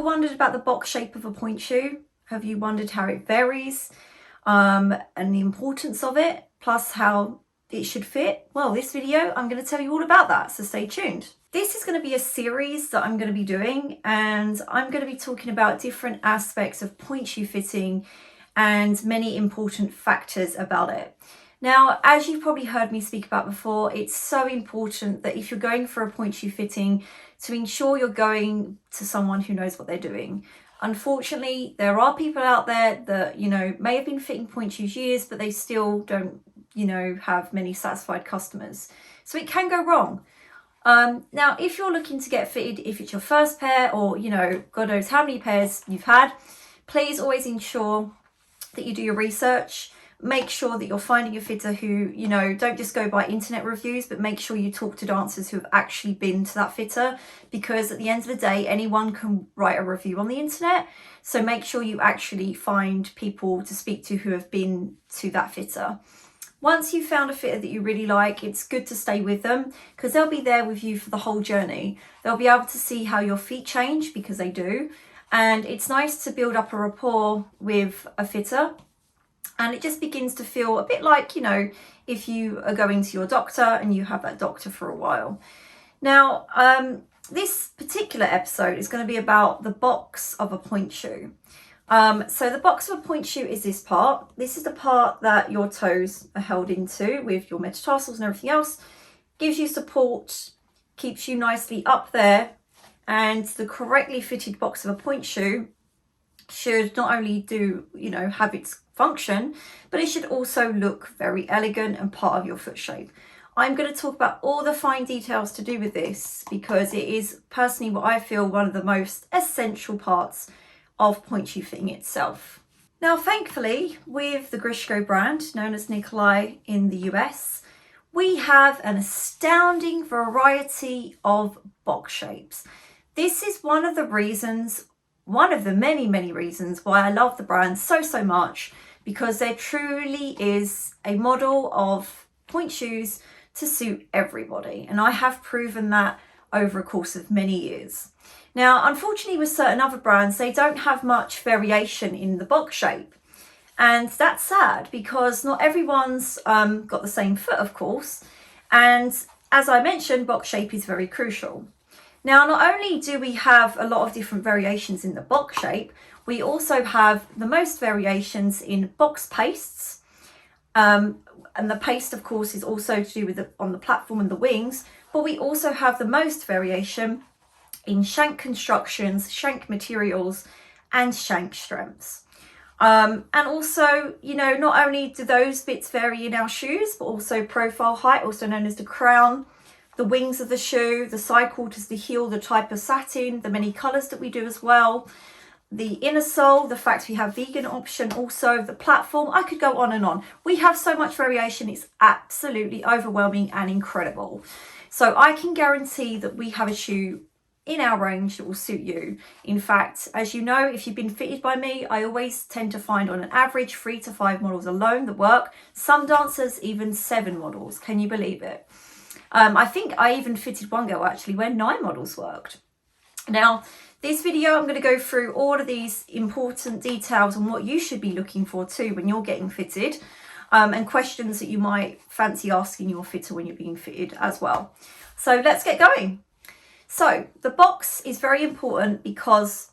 wondered about the box shape of a pointe shoe? Have you wondered how it varies and the importance of it, plus how it should fit? Well, this video, I'm going to tell you all about that, so stay tuned. This is going to be a series that I'm going to be doing, and I'm going to be talking about different aspects of pointe shoe fitting and many important factors about it. Now, as you've probably heard me speak about before, it's so important that if you're going for a pointe shoe fitting, to ensure you're going to someone who knows what they're doing. Unfortunately, there are people out there that, may have been fitting pointe shoes years, but they still don't, have many satisfied customers. So it can go wrong. Now, if you're looking to get fitted, if it's your first pair or, God knows how many pairs you've had, please always ensure that you do your research. Make sure that you're finding a fitter who, don't just go by internet reviews, but make sure you talk to dancers who have actually been to that fitter, because at the end of the day, anyone can write a review on the internet. So make sure you actually find people to speak to who have been to that fitter. Once you've found a fitter that you really like, it's good to stay with them because they'll be there with you for the whole journey. They'll be able to see how your feet change, because they do. And it's nice to build up a rapport with a fitter. And it just begins to feel a bit like, if you are going to your doctor and you have that doctor for a while. Now, this particular episode is going to be about the box of a pointe shoe. So the box of a pointe shoe is this part. This is the part that your toes are held into with your metatarsals and everything else. Gives you support, keeps you nicely up there. And the correctly fitted box of a pointe shoe should not only do, have its function, but it should also look very elegant and part of your foot shape. I'm going to talk about all the fine details to do with this, because it is personally what I feel one of the most essential parts of pointe shoe fitting itself. Now, thankfully, with the Grishko brand, known as Nikolay in the US, we have an astounding variety of box shapes. This is one of the many, many reasons why I love the brand so much, because there truly is a model of pointe shoes to suit everybody. And I have proven that over a course of many years. Now, unfortunately, with certain other brands, they don't have much variation in the box shape. And that's sad, because not everyone's got the same foot, of course. And as I mentioned, box shape is very crucial. Now, not only do we have a lot of different variations in the box shape, we also have the most variations in box pastes. And the paste, of course, is also to do with on the platform and the wings. But we also have the most variation in shank constructions, shank materials, and shank strengths. And also, not only do those bits vary in our shoes, but also profile height, also known as the crown, the wings of the shoe, the side quarters, the heel, the type of satin, the many colours that we do as well, the inner sole, the fact we have vegan option, also the platform. I could go on and on. We have so much variation, it's absolutely overwhelming and incredible. So I can guarantee that we have a shoe in our range that will suit you. In fact, as you know, if you've been fitted by me, I always tend to find on an average 3 to 5 models alone that work. Some dancers, even 7 models. Can you believe it? I think I even fitted one girl actually where 9 models worked. Now, this video, I'm going to go through all of these important details on what you should be looking for too when you're getting fitted, and questions that you might fancy asking your fitter when you're being fitted as well. So let's get going. So the box is very important because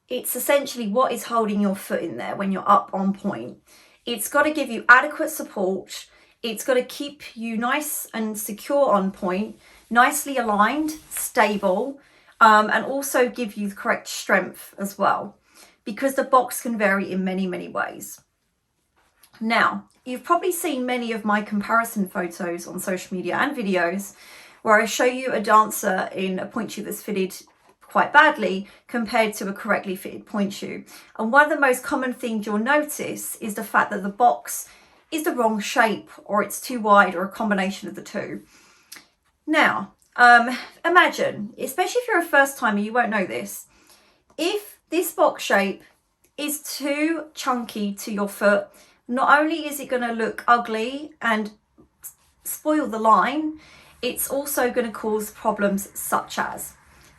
it's essentially what is holding your foot in there when you're up on pointe. It's got to give you adequate support. It's got to keep you nice and secure on pointe, nicely aligned, stable, and also give you the correct strength as well, because the box can vary in many, many ways. Now, you've probably seen many of my comparison photos on social media and videos where I show you a dancer in a pointe shoe that's fitted quite badly compared to a correctly fitted pointe shoe. And one of the most common things you'll notice is the fact that the box is the wrong shape, or it's too wide, or a combination of the two. Now, imagine, especially if you're a first timer, you won't know this. If this box shape is too chunky to your foot, not only is it going to look ugly and spoil the line, it's also going to cause problems such as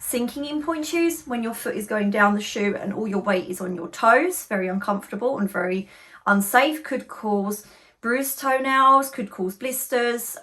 sinking in pointe shoes when your foot is going down the shoe and all your weight is on your toes. Very uncomfortable and very unsafe. Could cause bruised toenails, could cause blisters.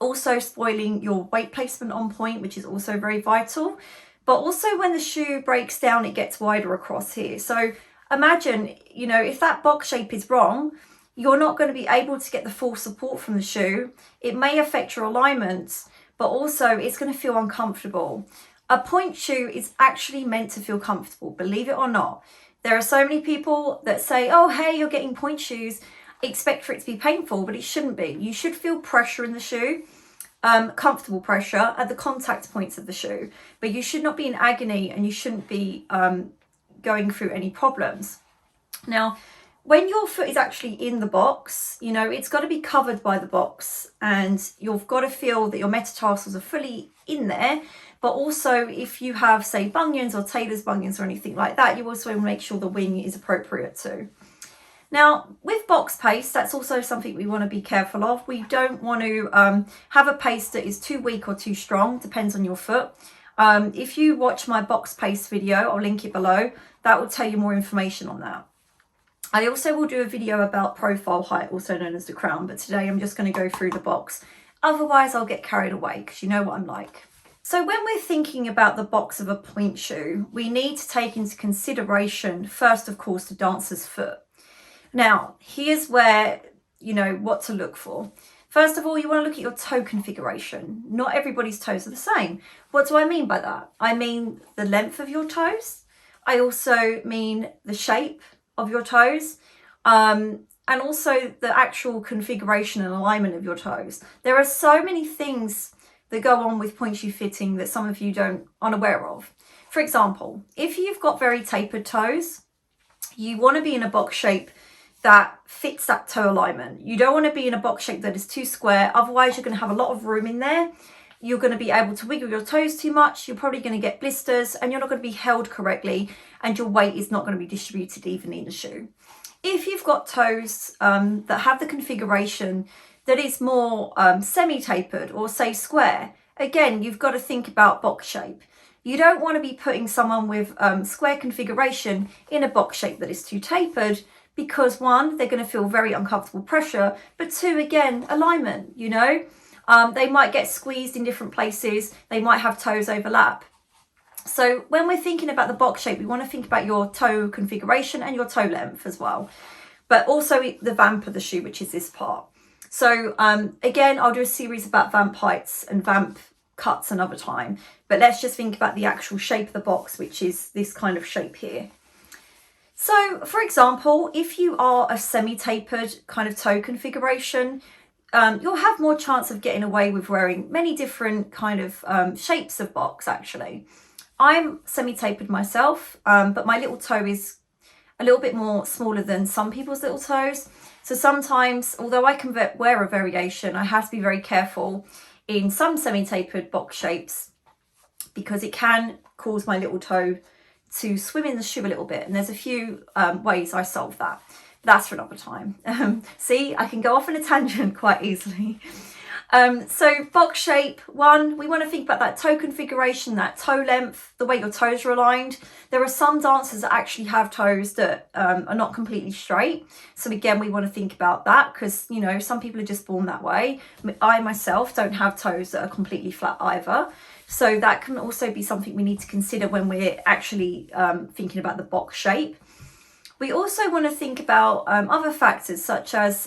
Also spoiling your weight placement on pointe, which is also very vital. But also when the shoe breaks down, it gets wider across here. So imagine, you know, if that box shape is wrong, you're not going to be able to get the full support from the shoe. It may affect your alignments, but also it's going to feel uncomfortable. A pointe shoe is actually meant to feel comfortable, believe it or not. There are so many people that say, oh, hey, you're getting pointe shoes, expect for it to be painful, but it shouldn't be. You should feel pressure in the shoe, comfortable pressure at the contact points of the shoe, but you should not be in agony and you shouldn't be going through any problems. Now, when your foot is actually in the box, you know, it's got to be covered by the box and you've got to feel that your metatarsals are fully in there. But also if you have, say, bunions or tailor's bunions or anything like that, you also want to make sure the wing is appropriate too. Now, with box paste, that's also something we want to be careful of. We don't want to have a paste that is too weak or too strong, depends on your foot. If you watch my box paste video, I'll link it below, that will tell you more information on that. I also will do a video about profile height, also known as the crown, but today I'm just going to go through the box. Otherwise, I'll get carried away because you know what I'm like. So when we're thinking about the box of a pointe shoe, we need to take into consideration, first, of course, the dancer's foot. Now, here's where, you know, what to look for. First of all, you want to look at your toe configuration. Not everybody's toes are the same. What do I mean by that? I mean the length of your toes. I also mean the shape of your toes, and also the actual configuration and alignment of your toes. There are so many things that go on with pointe shoe fitting that some of you aren't unaware of. For example, if you've got very tapered toes, you want to be in a box shape that fits that toe alignment. You don't want to be in a box shape that is too square, otherwise you're going to have a lot of room in there. You're going to be able to wiggle your toes too much, you're probably going to get blisters, and you're not going to be held correctly, and your weight is not going to be distributed evenly in the shoe. If you've got toes that have the configuration that is more semi-tapered or say square, again, you've got to think about box shape. You don't want to be putting someone with square configuration in a box shape that is too tapered, because one, they're going to feel very uncomfortable pressure, but two, again, alignment, you know. They might get squeezed in different places, they might have toes overlap. So when we're thinking about the box shape, we want to think about your toe configuration and your toe length as well, but also the vamp of the shoe, which is this part. So again, I'll do a series about vamp heights and vamp cuts another time, but let's just think about the actual shape of the box, which is this kind of shape here. So for example, if you are a semi-tapered kind of toe configuration, you'll have more chance of getting away with wearing many different kind of shapes of box actually. I'm semi-tapered myself, but my little toe is a little bit more smaller than some people's little toes. So sometimes, although I can wear a variation, I have to be very careful in some semi-tapered box shapes because it can cause my little toe to swim in the shoe a little bit. And there's a few ways I solve that. That's for another time. See, I can go off on a tangent quite easily. So box shape, one, we want to think about that toe configuration, that toe length, the way your toes are aligned. There are some dancers that actually have toes that are not completely straight. So again, we want to think about that because, you know, some people are just born that way. I myself don't have toes that are completely flat either. So that can also be something we need to consider when we're actually thinking about the box shape. We also want to think about other factors such as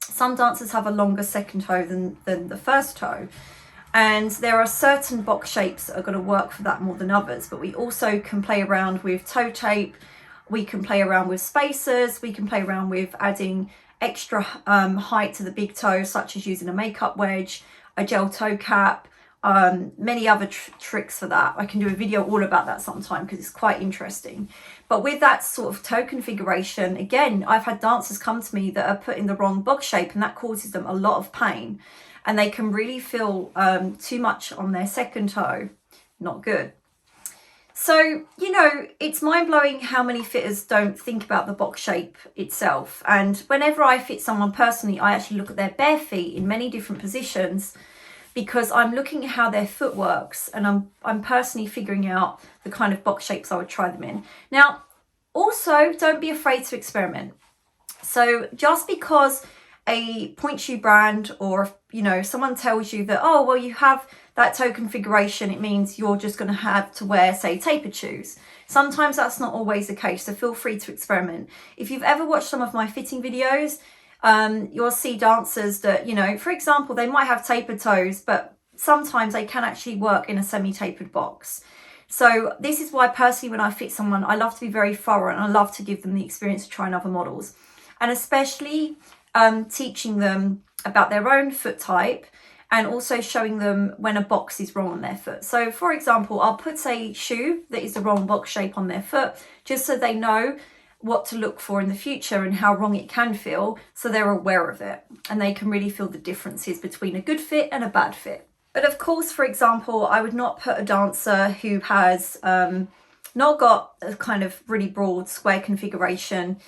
some dancers have a longer second toe than the first toe. And there are certain box shapes that are going to work for that more than others. But we also can play around with toe tape. We can play around with spacers. We can play around with adding extra height to the big toe, such as using a makeup wedge, a gel toe cap, many other tricks for that. I can do a video all about that sometime because it's quite interesting. But with that sort of toe configuration, again, I've had dancers come to me that are put in the wrong box shape and that causes them a lot of pain. And they can really feel too much on their second toe. Not good. So, you know, it's mind-blowing how many fitters don't think about the box shape itself. And whenever I fit someone personally, I actually look at their bare feet in many different positions because I'm looking at how their foot works, and I'm personally figuring out the kind of box shapes I would try them in. Now, also, don't be afraid to experiment. So just because a point shoe brand, or someone tells you that, oh well, you have that toe configuration, it means you're just going to have to wear, say, tapered shoes. Sometimes that's not always the case, so feel free to experiment. If you've ever watched some of my fitting videos, you'll see dancers that, for example, they might have tapered toes, but sometimes they can actually work in a semi-tapered box. So this is why personally, when I fit someone, I love to be very thorough, and I love to give them the experience of trying other models, and especially teaching them about their own foot type, and also showing them when a box is wrong on their foot. So for example, I'll put a shoe that is the wrong box shape on their foot, just so they know what to look for in the future and how wrong it can feel, so they're aware of it and they can really feel the differences between a good fit and a bad fit. But of course, for example, I would not put a dancer who has not got a kind of really broad square configuration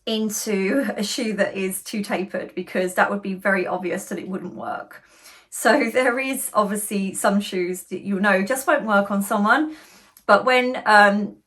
into a shoe that is too tapered, because that would be very obvious that it wouldn't work. So there is obviously some shoes that just won't work on someone, but when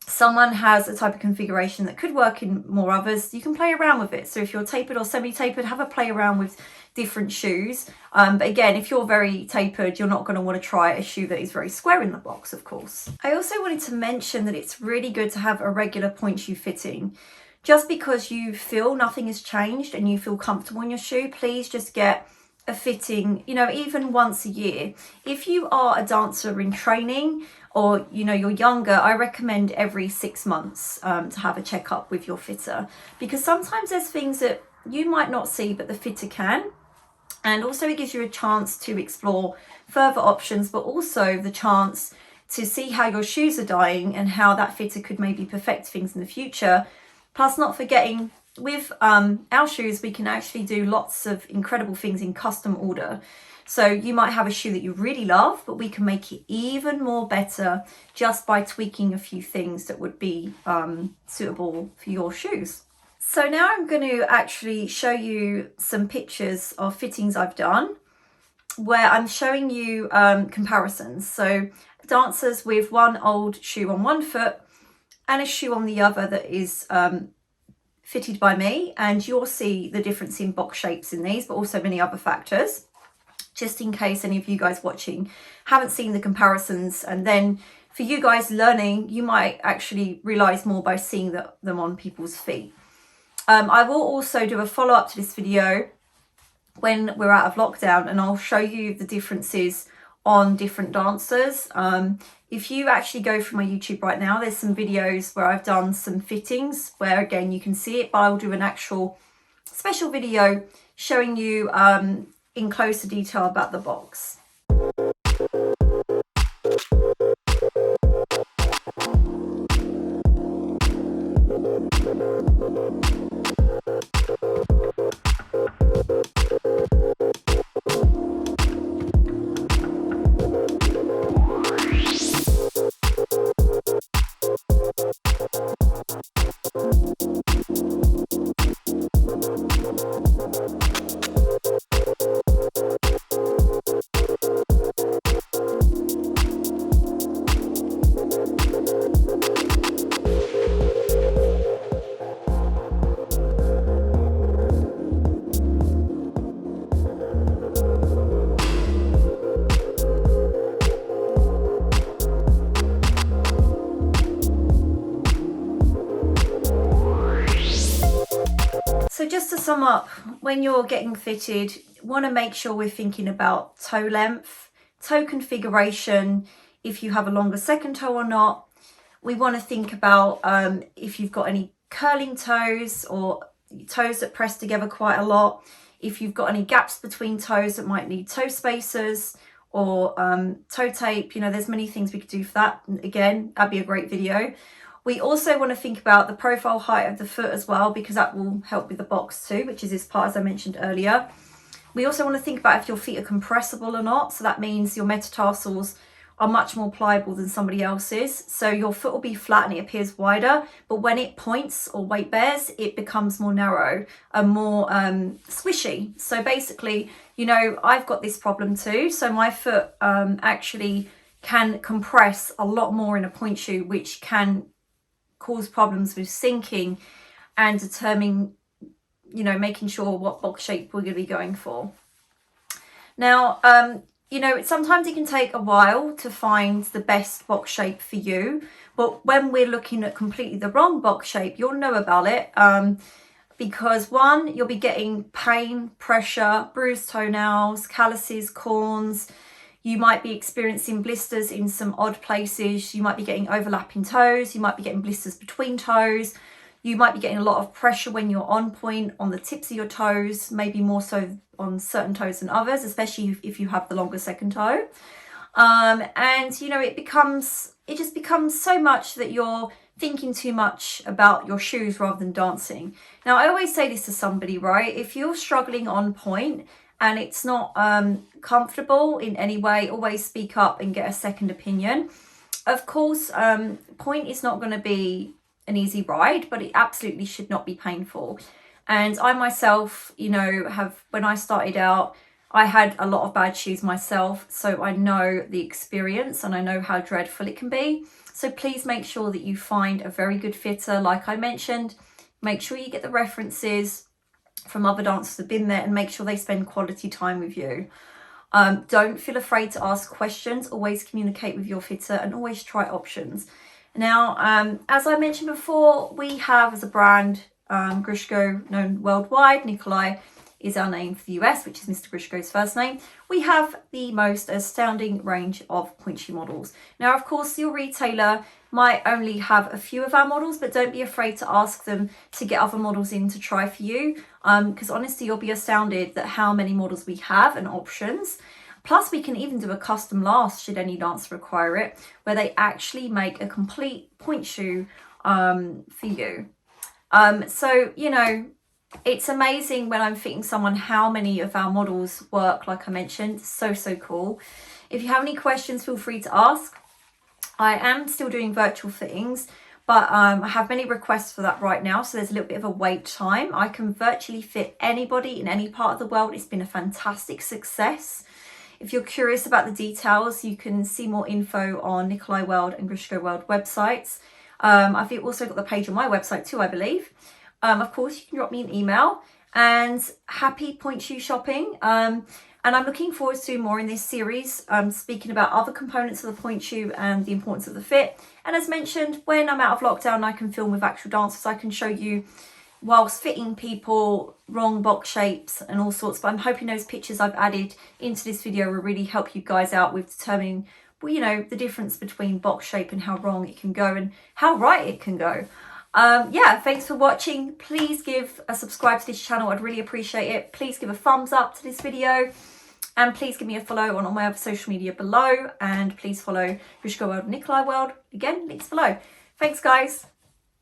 someone has a type of configuration that could work in more others, you can play around with it. So if you're tapered or semi-tapered, have a play around with different shoes. But again, if you're very tapered, you're not going to want to try a shoe that is very square in the box, of course. I also wanted to mention that it's really good to have a regular point shoe fitting. Just because you feel nothing has changed and you feel comfortable in your shoe, please just get a fitting, even once a year. If you are a dancer in training, or you're younger, I recommend every 6 months to have a checkup with your fitter, because sometimes there's things that you might not see but the fitter can, and also it gives you a chance to explore further options, but also the chance to see how your shoes are dying and how that fitter could maybe perfect things in the future. Plus, not forgetting, with our shoes, we can actually do lots of incredible things in custom order. So you might have a shoe that you really love, but we can make it even more better just by tweaking a few things that would be suitable for your shoes. So now I'm going to actually show you some pictures of fittings I've done, where I'm showing you comparisons. So dancers with one old shoe on one foot and a shoe on the other that is fitted by me, and you'll see the difference in box shapes in these, but also many other factors, just in case any of you guys watching haven't seen the comparisons. And then for you guys learning, you might actually realize more by seeing them on people's feet. I will also do a follow-up to this video when we're out of lockdown, and I'll show you the differences on different dancers. If you actually go through my YouTube right now, there's some videos where I've done some fittings where, again, you can see it, but I'll do an actual special video showing you in closer detail about the box. So just to sum up, when you're getting fitted, you want to make sure we're thinking about toe length, toe configuration, if you have a longer second toe or not. We want to think about if you've got any curling toes or toes that press together quite a lot, if you've got any gaps between toes that might need toe spacers or toe tape. There's many things we could do for that. And again, that'd be a great video. We also want to think about the profile height of the foot as well, because that will help with the box too, which is this part, as I mentioned earlier. We also want to think about if your feet are compressible or not. So that means your metatarsals are much more pliable than somebody else's. So your foot will be flat and it appears wider, but when it points or weight bears, it becomes more narrow and more squishy. So basically, you know, I've got this problem too. So my foot actually can compress a lot more in a pointe shoe, which can cause problems with sinking and determining, you know, making sure what box shape we're going to be going for. Now, you know, sometimes it can take a while to find the best box shape for you, but when we're looking at completely the wrong box shape, you'll know about it, because one, you'll be getting pain, pressure, bruised toenails, calluses, corns. You might be experiencing blisters in some odd places. You might be getting overlapping toes. You might be getting blisters between toes. You might be getting a lot of pressure when you're on point on the tips of your toes, maybe more so on certain toes than others, especially if you have the longer second toe. And, you know, it just becomes so much that you're thinking too much about your shoes rather than dancing. Now, I always say this to somebody, right? If you're struggling on point and it's not comfortable in any way, always speak up and get a second opinion. Of course, point is not going to be an easy ride, but it absolutely should not be painful. And I myself, you know, when I started out, I had a lot of bad shoes myself, so I know the experience and I know how dreadful it can be. So please make sure that you find a very good fitter. Like I mentioned, make sure you get the references from other dancers who've been there and make sure they spend quality time with you. Don't feel afraid to ask questions. Always communicate with your fitter and always try options. Now, as I mentioned before, we have as a brand, Grishko, known worldwide. Nikolay is our name for the US, which is Mr. Grishko's first name. We have the most astounding range of pointe shoe models. Now, of course, your retailer might only have a few of our models, but don't be afraid to ask them to get other models in to try for you, because honestly, you'll be astounded at how many models we have and options. Plus, we can even do a custom last should any dancer require it, where they actually make a complete pointe shoe for you. So, you know, it's amazing when I'm fitting someone how many of our models work, like I mentioned. So cool. If you have any questions, feel free to ask. I am still doing virtual fittings, but I have many requests for that right now, so there's a little bit of a wait time. I can virtually fit anybody in any part of the world. It's been a fantastic success. If you're curious about the details, you can see more info on Nikolay World and Grishko World websites. I've also got the page on my website too, I believe. Of course, you can drop me an email, and happy pointe shoe shopping. And I'm looking forward to doing more in this series, speaking about other components of the pointe shoe and the importance of the fit. And as mentioned, when I'm out of lockdown, I can film with actual dancers. I can show you whilst fitting people wrong box shapes and all sorts, but I'm hoping those pictures I've added into this video will really help you guys out with determining, well, you know, the difference between box shape and how wrong it can go and how right it can go. Yeah, thanks for watching. Please give a subscribe to this channel, I'd really appreciate it. Please give a thumbs up to this video, and please give me a follow on all my other social media below, and please follow Grishko World and Nikolay World, again, links below. Thanks guys.